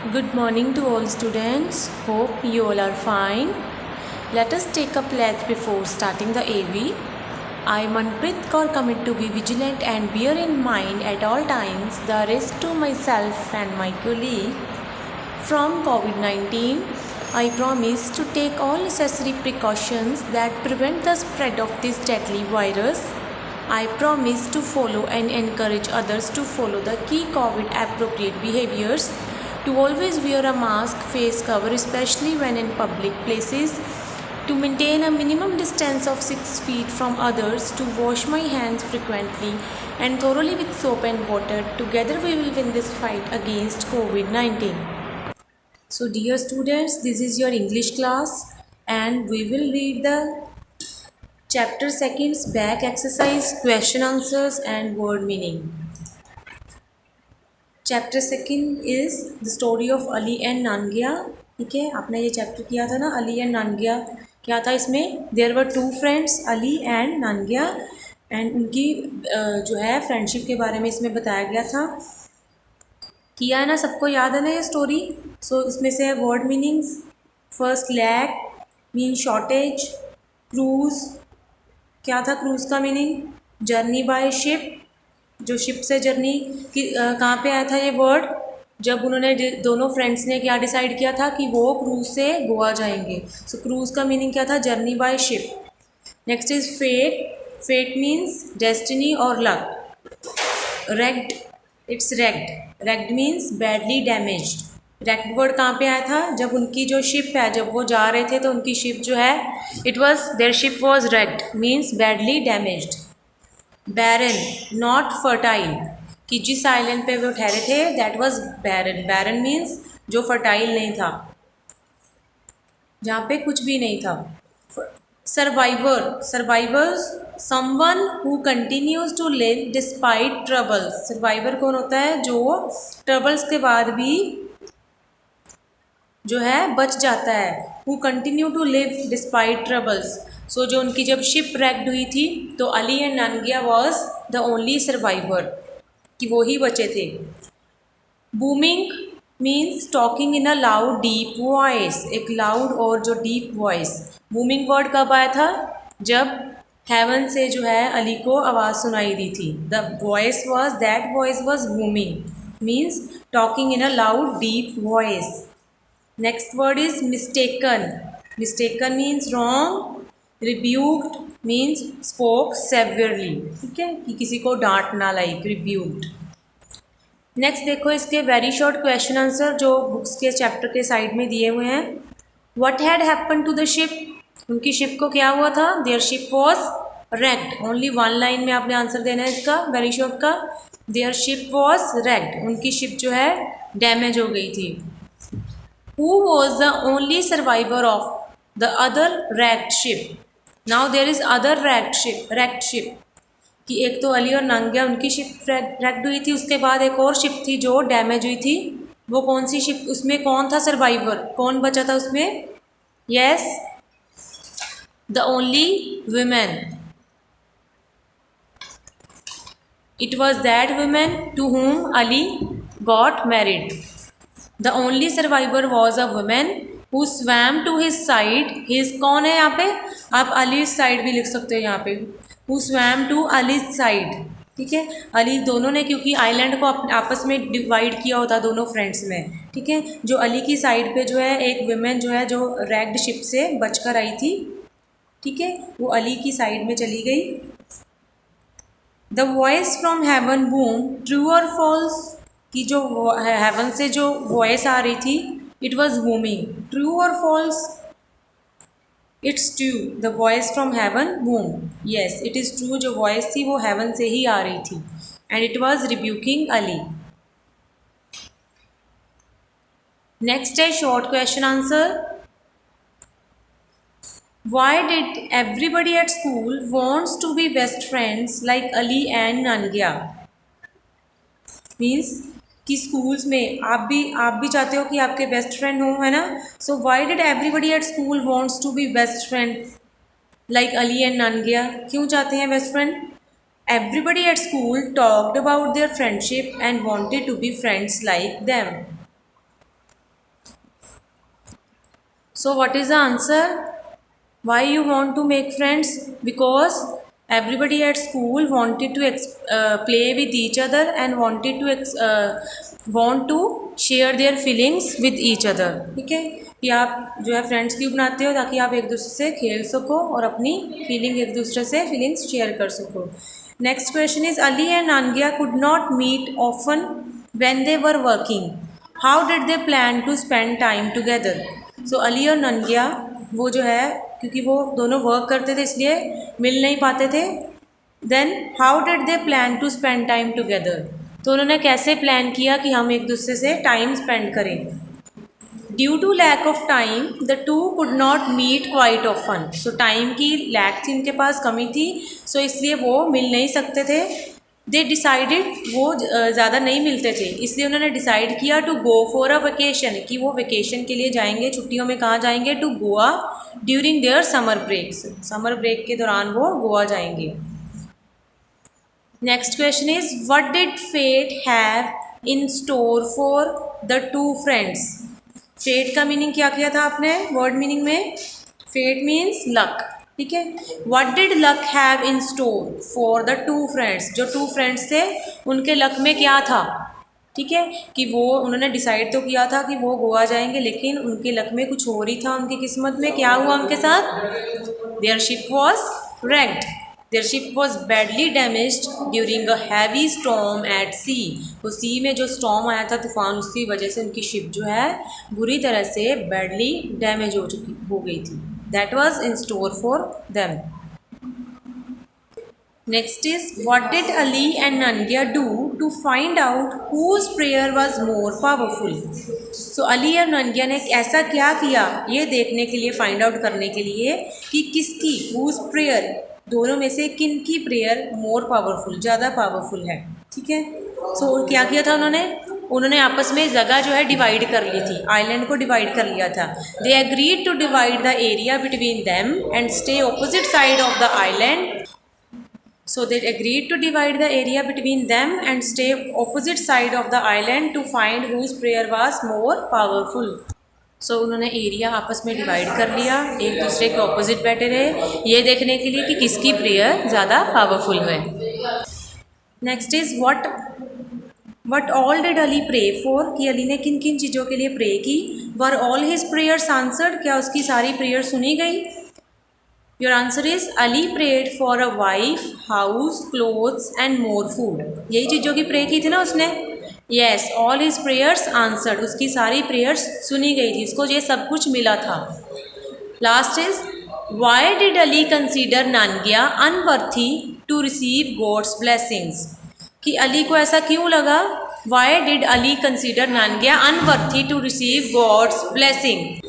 Good morning to all students. Hope you all are fine. Let us take a pledge before starting the AV. I, Manpreet Kaur, commit to be vigilant and bear in mind at all times the risk to myself and my colleague from COVID-19. I promise to take all necessary precautions that prevent the spread of this deadly virus. I promise to follow and encourage others to follow the key COVID appropriate behaviors, to always wear a mask, face cover, especially when in public places, to maintain a minimum distance of 6 feet from others, to wash my hands frequently and thoroughly with soap and water. Together we will win this fight against COVID-19. So dear students, this is your English class and we will read the chapter seconds back exercise, question answers and word meaning. Chapter second is the story of Ali and Nangia. ठीक है, आपने ये chapter किया था ना, Ali and नानगिया। क्या था इसमें? There were two friends, Ali and Nangia, and उनकी जो है फ्रेंडशिप के बारे में इसमें बताया गया था। किया है ना, सबको याद है ना ये स्टोरी? सो इसमें से है word meanings. First, lack mean shortage. Cruise, क्या था क्रूज़ का मीनिंग? जर्नी बाय शिप, जो शिप से जर्नी की कहाँ पे आया था ये वर्ड? जब उन्होंने दोनों फ्रेंड्स ने क्या डिसाइड किया था कि वो क्रूज़ से गोवा जाएंगे। सो क्रूज़ का मीनिंग क्या था? Journey by ship. Next is fate. Fate means destiny और luck. Wrecked, it's wrecked. Wrecked means badly damaged. Wrecked word कहाँ पे आया था? जब उनकी जो शिप है, जब वो जा रहे थे तो उनकी शिप जो है, it was their ship was wrecked means badly damaged. Barren, not fertile, कि जिस आइलैंड पे वो ठहरे थे that was barren. Barren means जो फर्टाइल नहीं था, जहाँ पे कुछ भी नहीं था। Survivor, survivors, someone who continues to live despite troubles. Survivor कौन होता है? जो ट्रबल्स के बाद भी जो है बच जाता है। Who continue to live despite troubles. So जो उनकी जब शिप रैक्ड हुई थी तो Ali and Nangia was the only survivor, कि वो ही बचे थे। Booming means talking in a loud deep voice, एक लाउड और जो डीप वॉइस। बूमिंग वर्ड कब आया था? जब हेवन से जो है अली को आवाज़ सुनाई दी थी। The voice was, that voice was booming means talking in a loud deep voice. Next word is mistaken. Mistaken means wrong. Rebuked means spoke severely, ठीक है, कि किसी को डांटना, लाइक रिब्यूक्ड। नेक्स्ट देखो इसके वेरी शॉर्ट क्वेश्चन आंसर जो books के chapter के साइड में दिए हुए हैं। What had happen to the ship? उनकी शिप को क्या हुआ था? Their ship was wrecked. Only one line में आपने आंसर देना है इसका, वेरी शॉर्ट का। देयर शिप वॉज रेक्ड, उनकी शिप जो है डैमेज हो गई थी। Who was the only survivor of the other wrecked ship? Now there is other wrecked ship, कि एक तो अली और नांगिया उनकी शिप रैक्ड हुई थी, उसके बाद एक और शिप थी जो डैमेज हुई थी। वो कौन सी शिप? उसमें कौन था सर्वाइवर? कौन बचा था उसमें? Yes, the only women. It was that women to whom Ali got married. The only survivor was a woman who swam to his side. His कौन है यहाँ पे? आप अली's side भी लिख सकते हो यहाँ पे। Who swam to अली's side, ठीक है। अली, दोनों ने क्योंकि आइलैंड को आपस में डिवाइड किया होता दोनों फ्रेंड्स में, ठीक है। जो अली की साइड पे जो है एक वुमेन जो है जो रैग्ड शिप से बचकर आई थी, ठीक है, वो अली की साइड में चली गई। The voice from heaven boom, true और फॉल्स, कि जो हेवन से जो वॉइस आ रही थी इट वॉज बूमिंग, ट्रू और false? It's true, the voice from heaven boom. Yes, it is true, जो वॉइस थी वो हेवन से ही आ रही थी, and it was rebuking Ali. Next है short question answer. Why did everybody at school wants to be best friends like Ali and Nangia? Means कि स्कूल्स में आप भी चाहते हो कि आपके बेस्ट फ्रेंड हो, है ना। So why did everybody at school wants to be best friend like Ali and Nangia? क्यों चाहते हैं best friend? Everybody at school talked about their friendship and wanted to be friends like them. So what is the answer? Why you want to make friends? Because everybody at school wanted to play with each other and wanted to want to share their feelings with each other. ठीक है, कि आप जो है friends क्यों बनाते हो, ताकि आप एक दूसरे से खेल सको और अपनी फीलिंग एक दूसरे से फीलिंग्स शेयर कर सको. Next question is Ali and Nangia could not meet often when they were working. How did they plan to spend time together. So Ali और नानगिया वो जो है, क्योंकि वो दोनों वर्क करते थे इसलिए मिल नहीं पाते थे. Then how did they plan to spend time together. तो उन्होंने कैसे प्लान किया कि हम एक दूसरे से टाइम स्पेंड करें. Due to lack of time the two could not meet quite often. So time की लैक थी, उनके पास कमी थी, सो इसलिए वो मिल नहीं सकते थे. दे डिसाइडेड, वो ज़्यादा नहीं मिलते थे, इसलिए उन्होंने डिसाइड किया to go for a vacation, कि वो वेकेशन के लिए जाएंगे. छुट्टियों में कहाँ जाएंगे? To Goa during their summer breaks. Summer break के दौरान वो गोवा जाएंगे. Next question is what did fate have in store for the two friends. Fate का मीनिंग क्या किया था आपने वर्ड मीनिंग में? Fate means luck. ठीक है, what did luck have in store for the two friends. जो टू फ्रेंड्स थे उनके लक में क्या था? ठीक है, कि वो उन्होंने डिसाइड तो किया था कि वो गोवा जाएंगे, लेकिन उनके लक में कुछ और ही था. उनकी किस्मत में क्या हुआ उनके साथ? Their ship was wrecked. Their ship was badly damaged during a heavy storm at sea. तो सी में जो स्टॉर्म आया था, तूफान, उसकी वजह से उनकी शिप जो है बुरी तरह से बैडली डैमेज हो गई थी. That was in store for them. Next is what did Ali and Nangia do to find out whose prayer was more powerful. So Ali और नंगिया ने ऐसा क्या किया ये देखने के लिए, फाइंड आउट करने के लिए कि किसकी, whose prayer, दोनों में से किन की प्रेयर मोर पावरफुल, ज़्यादा पावरफुल है. ठीक है, सो क्या किया था उन्होंने आपस में जगह जो है डिवाइड कर ली थी, आइलैंड को डिवाइड कर लिया था. They agreed to divide the area between them and stay opposite side of the island. So they agreed to divide the area between them and stay opposite side of the island to find whose prayer was more powerful. So उन्होंने area आपस में divide कर लिया, एक दूसरे के opposite बैठे रहे ये देखने के लिए कि किसकी प्रेयर ज़्यादा पावरफुल है. Next is what all did Ali pray for, कि अली ने किन किन चीज़ों के लिए प्रे की. Were all his prayers answered, क्या उसकी सारी प्रेयर सुनी गई. Your answer is Ali prayed for a wife, house, clothes and more food. यही चीज़ों की प्रे की थी ना उसने. Yes, all his prayers answered, उसकी सारी प्रेयर्स सुनी गई थी, उसको ये सब कुछ मिला था. Last is why did Ali consider Nangia unworthy to receive God's blessings. कि अली को ऐसा क्यों लगा, why did Ali consider Nangia unworthy to receive God's blessing.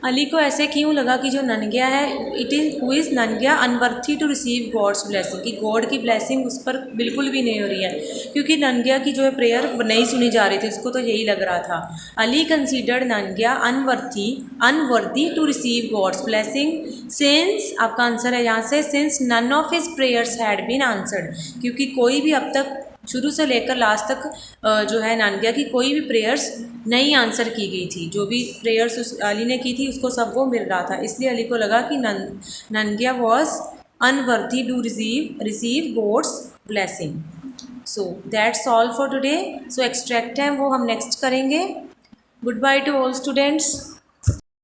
Ali को ऐसे क्यों लगा कि जो ननगिया है, it is who is Nangia unworthy to receive God's blessing, कि गॉड की ब्लेसिंग उस पर बिल्कुल भी नहीं हो रही है, क्योंकि ननगिया की जो है प्रेयर नहीं सुनी जा रही थी, उसको तो यही लग रहा था. Ali considered Nangia unworthy to receive God's blessing since, आपका आंसर है यहाँ से, since none of his prayers had been answered, क्योंकि कोई भी अब तक शुरू से लेकर लास्ट तक जो है नानगिया की कोई भी प्रेयर्स नहीं आंसर की गई थी. जो भी प्रेयर्स उस अली ने की थी उसको सब वो मिल रहा था, इसलिए अली को लगा कि Nangia was unworthy to receive God's blessing. So that's all for today. So extract है वो हम नेक्स्ट करेंगे. Good bye to all students.